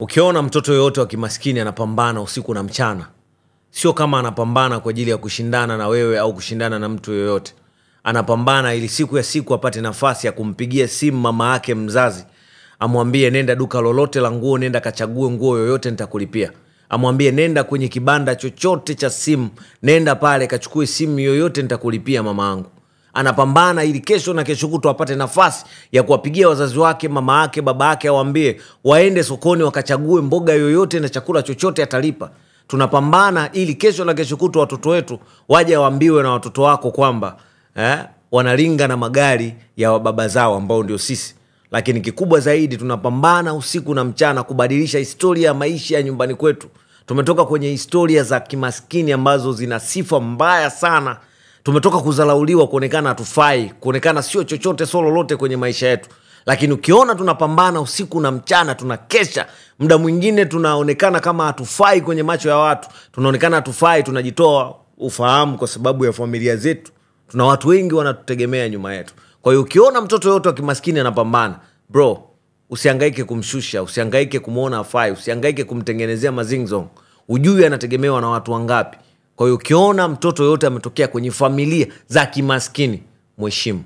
Ukiona mtoto yoyote wa kimaskini anapambana usiku na mchana, sio kama anapambana kwa ajili ya kushindana na wewe au kushindana na mtu yoyote. Anapambana ili siku ya siku apate nafasi ya kumpigia simu mama yake mzazi, amwambie nenda duka lolote la nguo, nenda kachague nguo yoyote nitakulipia. Amwambie nenda kwenye kibanda chochote cha simu, nenda pale kachukue simu yoyote nitakulipia mama yangu. Anapambana ili kesho na kesho kutwa apate nafasi ya kuwapigia wazazi wake, mama yake, baba yake, awaambie waende sokoni wakachague mboga yoyote na chakula chochote atalipa. Tunapambana ili kesho na kesho kutwa watoto wetu waje waambiwe na watoto wako kwamba wanalinga na magari ya baba zao ambao ndio sisi. Lakini kikubwa zaidi tunapambana usiku na mchana kubadilisha historia ya maisha ya nyumbani kwetu. Tumetoka kwenye historia za kimaskini ambazo zina sifa mbaya sana. Tumetoka kudharauliwa, kuonekana hatufai, kuonekana sio chochote sio lolote kwenye maisha yetu. Lakini ukiona tunapambana usiku na mchana, tunakesha, muda mwingine tunaonekana kama hatufai kwenye macho ya watu. Tunaonekana hatufai, tunajitoa ufahamu kwa sababu ya familia zetu. Tuna watu wengi wanatutegemea nyuma yetu. Kwa hiyo ukiona mtoto yote wa kimaskini anapambana, bro, usihangaike kumshusha, usihangaike kumuona hafai, usihangaike kumtengenezea mazingzong. Ujui anategemewa na watu wangapi. Kwa hiyo ukiona mtoto yote ametokea kwenye familia za kimaskini, mheshimu.